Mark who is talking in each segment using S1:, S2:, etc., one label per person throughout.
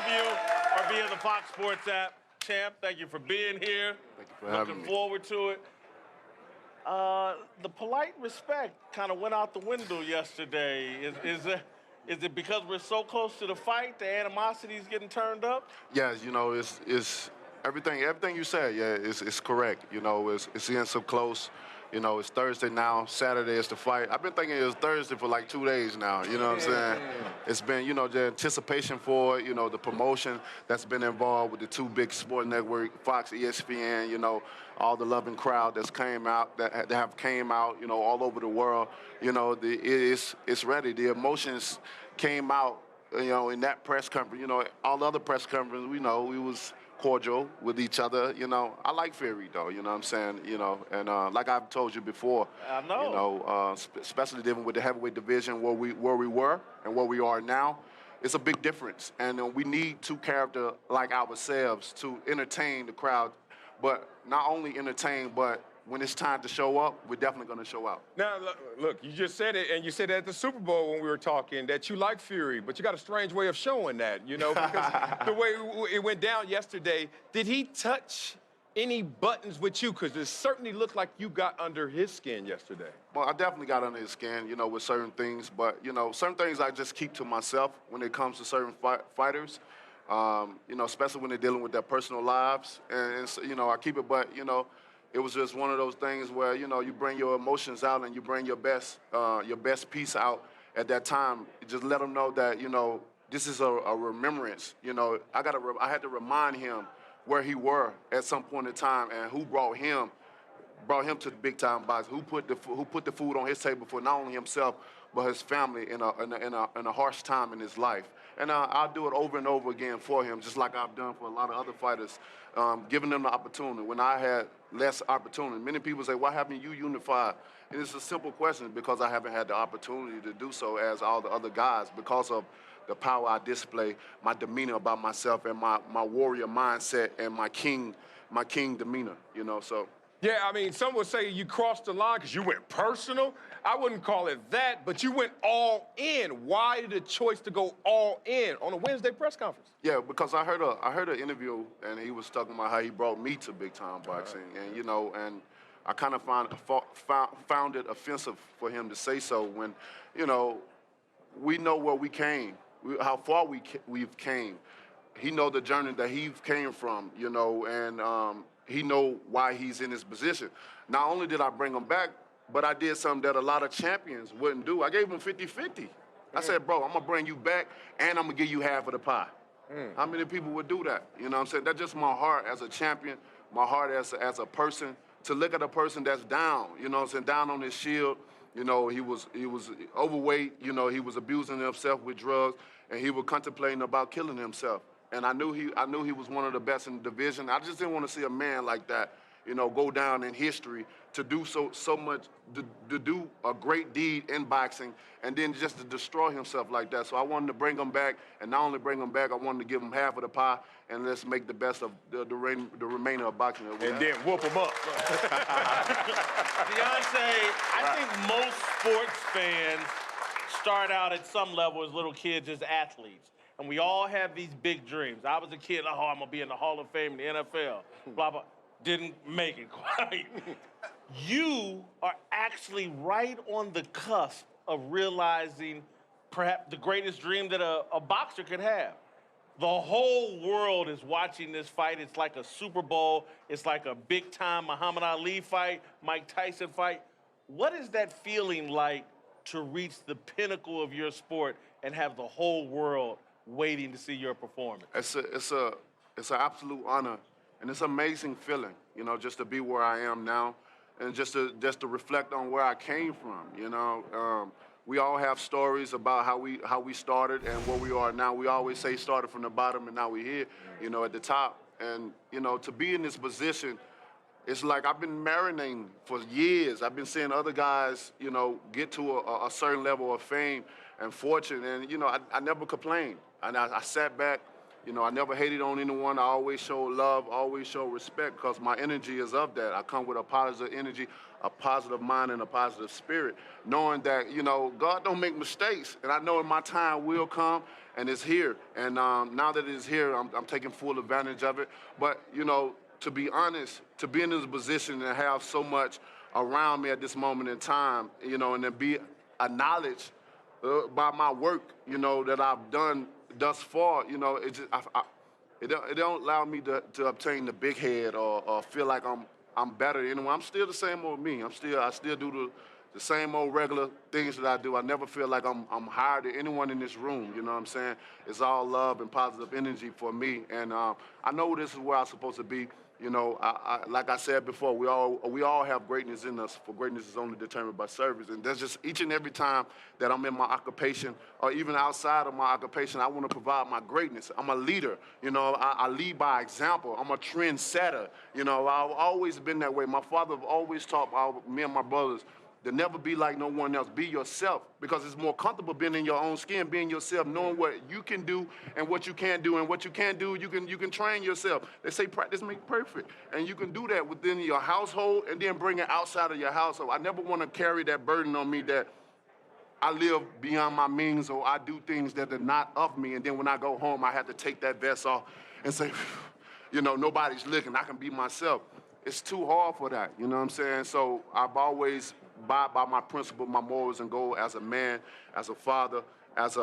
S1: you are via the Fox Sports app. Champ, thank you for being here.
S2: Thank you for having me.
S1: Looking forward to it. The polite respect kind of went out the window yesterday. Is it because we're so close to the fight, the animosity is getting turned up?
S2: Yes, you know, it's everything you said, yeah, it's correct. You know, it's getting so close. You know, it's Thursday now. Saturday is the fight. I've been thinking it was Thursday for like 2 days now. You know what I'm saying? It's been, you know, the anticipation for it, you know, the promotion that's been involved with the two big sport network, Fox, ESPN, you know, all the loving crowd that have came out, you know, all over the world. You know, it's ready. The emotions came out, you know, in that press conference. You know, all the other press conferences, we know we was cordial with each other. You know, I like Fury though, you know what I'm saying? You know, and like I've told you before,
S1: I know.
S2: You know, especially dealing with the heavyweight division where we were and where we are now, it's a big difference. And we need two characters like ourselves to entertain the crowd, but not only entertain, but when it's time to show up, we're definitely going to show out.
S3: Now, look, you just said it, and you said it at the Super Bowl when we were talking, that you like Fury, but you got a strange way of showing that, you know, because the way it went down yesterday, did he touch any buttons with you? Because it certainly looked like you got under his skin yesterday.
S2: Well, I definitely got under his skin, you know, with certain things, but, you know, certain things I just keep to myself when it comes to certain fighters, you know, especially when they're dealing with their personal lives, and so, you know, I keep it, but, you know, it was just one of those things where, you know, you bring your emotions out and you bring your best piece out at that time. Just let them know that, you know, this is a remembrance. You know, I had to remind him where he were at some point in time and who brought him to the big time box. Who put the food on his table for not only himself but his family in a harsh time in his life. And I'll do it over and over again for him, just like I've done for a lot of other fighters, giving them the opportunity. When I had less opportunity, many people say, why haven't you unified? And it's a simple question, because I haven't had the opportunity to do so as all the other guys, because of the power I display, my demeanor about myself, and my warrior mindset, and my king demeanor, you know, so.
S3: Yeah, I mean, some would say you crossed the line because you went personal. I wouldn't call it that, but you went all in. Why the choice to go all in on a Wednesday press conference?
S2: Yeah, because I heard an interview, and he was talking about how he brought me to big time boxing, and you know, and I kind of found it offensive for him to say so when, you know, we know where we came, how far we've came. He know the journey that he came from, you know, and he know why he's in this position. Not only did I bring him back, but I did something that a lot of champions wouldn't do. I gave him 50-50. I said, bro, I'm gonna bring you back and I'm gonna give you half of the pie. How many people would do that? You know what I'm saying? That's just my heart as a champion, my heart as a person, to look at a person that's down, you know what I'm saying, down on his shield. You know, he was overweight, you know, he was abusing himself with drugs, and he was contemplating about killing himself. And I knew he was one of the best in the division. I just didn't want to see a man like that, you know, go down in history to do so much, to do a great deed in boxing, and then just to destroy himself like that. So I wanted to bring him back, and not only bring him back, I wanted to give him half of the pie, and let's make the best of the remainder of boxing.
S3: And then whoop him up.
S1: Deontay, I think most sports fans start out at some level as little kids, as athletes. And we all have these big dreams. I was a kid, oh, I'm gonna be in the Hall of Fame in the NFL, blah, blah. Didn't make it quite. You are actually right on the cusp of realizing perhaps the greatest dream that a boxer could have. The whole world is watching this fight. It's like a Super Bowl. It's like a big-time Muhammad Ali fight, Mike Tyson fight. What is that feeling like to reach the pinnacle of your sport and have the whole world waiting to see your performance?
S2: It's an absolute honor, and it's an amazing feeling, you know, just to be where I am now, and just to reflect on where I came from. You know, we all have stories about how we started and where we are now. We always say started from the bottom and now we're here, you know, at the top. And you know, to be in this position, it's like I've been marinating for years. I've been seeing other guys, you know, get to a certain level of fame and fortune, and you know, I never complained. And I sat back, you know, I never hated on anyone. I always showed love, always showed respect, because my energy is of that. I come with a positive energy. a positive mind and a positive spirit, knowing that, you know, God don't make mistakes. And I know my time will come, and it's here. And now that it's here, I'm taking full advantage of it. But, you know, to be honest, to be in this position and have so much around me at this moment in time, you know, and then be acknowledged by my work, you know, that I've done thus far, you know, it don't allow me to obtain the big head or feel like I'm better than anyone. I'm still the same old me. I still do the same old regular things that I do. I never feel like I'm higher than anyone in this room. You know what I'm saying? It's all love and positive energy for me, and I know this is where I'm supposed to be. You know, like I said before, we all have greatness in us, for greatness is only determined by service. And that's just each and every time that I'm in my occupation or even outside of my occupation, I want to provide my greatness. I'm a leader. You know, I lead by example. I'm a trendsetter. You know, I've always been that way. My father always taught me and my brothers to never be like no one else. Be yourself, because it's more comfortable being in your own skin, being yourself, knowing what you can do and what you can't do, and what you can't do, you can train yourself. They say practice makes perfect, and you can do that within your household and then bring it outside of your household. I never want to carry that burden on me that I live beyond my means or I do things that are not of me, and then when I go home, I have to take that vest off and say, you know, nobody's looking, I can be myself. It's too hard for that, you know what I'm saying? So I've always by my principle, my morals and goals as a man, as a father, as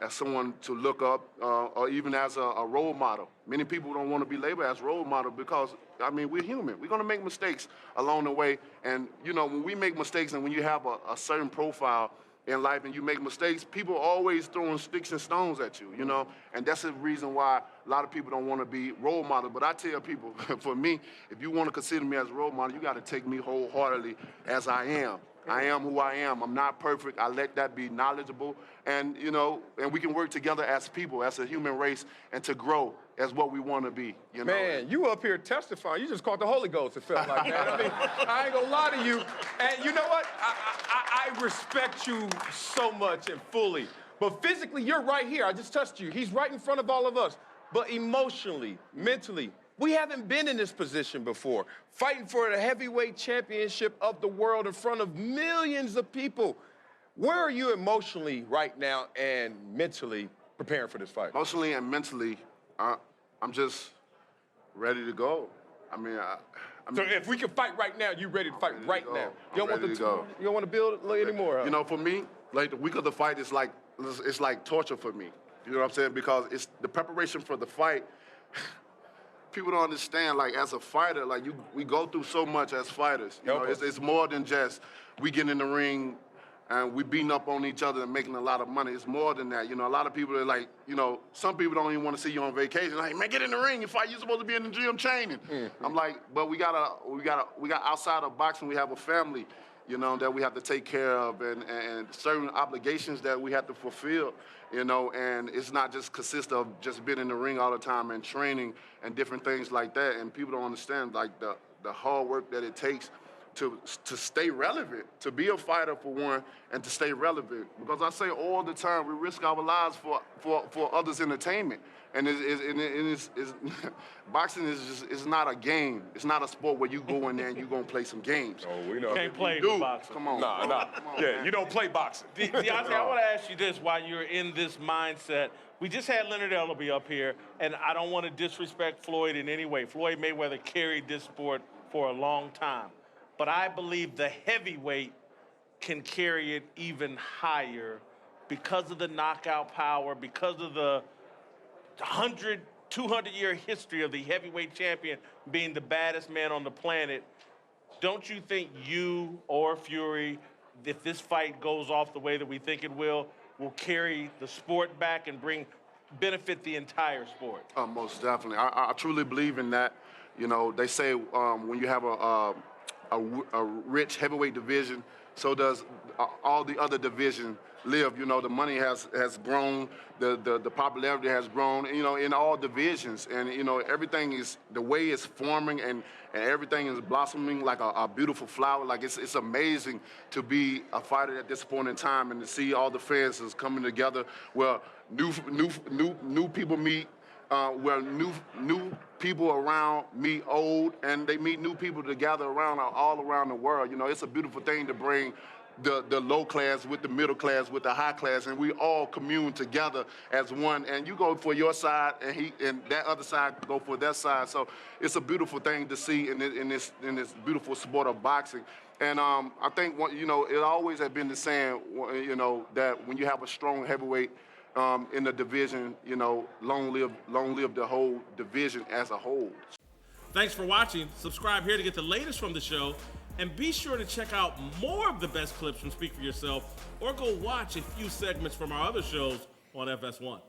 S2: someone to look up, or even as a role model. Many people don't want to be labeled as role model because, I mean, we're human. We're going to make mistakes along the way. And, you know, when we make mistakes and when you have a certain profile in life and you make mistakes, people are always throwing sticks and stones at you, you know? And that's the reason why a lot of people don't want to be role models. But I tell people, for me, if you want to consider me as a role model, you got to take me wholeheartedly as I am. I am who I am. I'm not perfect. I let that be knowledgeable. And, you know, and we can work together as people, as a human race, and to grow as what we want to be, you know?
S3: Man, you up here testifying. You just caught the Holy Ghost, it felt like, man. I mean, I ain't gonna lie to you. And you know what? I respect you so much and fully. But physically, you're right here. I just touched you. He's right in front of all of us. But emotionally, mentally, we haven't been in this position before, fighting for the heavyweight championship of the world in front of millions of people. Where are you emotionally right now and mentally preparing for this fight?
S2: Emotionally and mentally, I'm just ready to go. I mean,
S3: so if we can fight right now, you ready to fight right now? You don't want to build it anymore, huh?
S2: You know, for me, like the week of the fight is like it's like torture for me. You know what I'm saying? Because it's the preparation for the fight. People don't understand, like, as a fighter, like, we go through so much as fighters. You know, it's more than just we get in the ring and we beating up on each other and making a lot of money. It's more than that. You know, a lot of people are like, you know, some people don't even want to see you on vacation. Like, man, get in the ring and fight. You're supposed to be in the gym training. Mm-hmm. I'm like, but we got outside of boxing, we have a family, you know, that we have to take care of, and certain obligations that we have to fulfill, you know, and it's not just consist of just being in the ring all the time and training and different things like that. And people don't understand, like, the hard work that it takes to stay relevant, to be a fighter for one, and to stay relevant. Because I say all the time, we risk our lives for others' entertainment. And boxing is not a game. It's not a sport where you go in there and you're going to play some games.
S3: Oh, we know.
S1: You can't play with boxing.
S2: Come on.
S3: Nah.
S2: Come on,
S3: yeah,
S2: man.
S3: you don't play boxing.
S1: Deontay, I want to ask you this while you're in this mindset. We just had Leonard Ellerbe up here, and I don't want to disrespect Floyd in any way. Floyd Mayweather carried this sport for a long time. But I believe the heavyweight can carry it even higher because of the knockout power, because of the 100, 200-year history of the heavyweight champion being the baddest man on the planet. Don't you think you or Fury, if this fight goes off the way that we think it will carry the sport back and benefit the entire sport?
S2: Most definitely. I truly believe in that. You know, they say when you have a rich heavyweight division, so does all the other divisions live. You know, the money has grown, the popularity has grown, you know, in all divisions. And, you know, everything is, the way it's forming and everything is blossoming like a beautiful flower. Like, it's amazing to be a fighter at this point in time and to see all the fans is coming together where new people meet, where new people around meet old, and they meet new people to gather around all around the world. You know, it's a beautiful thing to bring the low class with the middle class with the high class, and we all commune together as one. And you go for your side, and that other side go for their side. So it's a beautiful thing to see in this beautiful sport of boxing. And I think it always has been the saying, that when you have a strong heavyweight in the division, long live the whole division as a whole.
S1: Thanks for watching. Subscribe here to get the latest from the show. And be sure to check out more of the best clips from Speak For Yourself, or go watch a few segments from our other shows on FS1.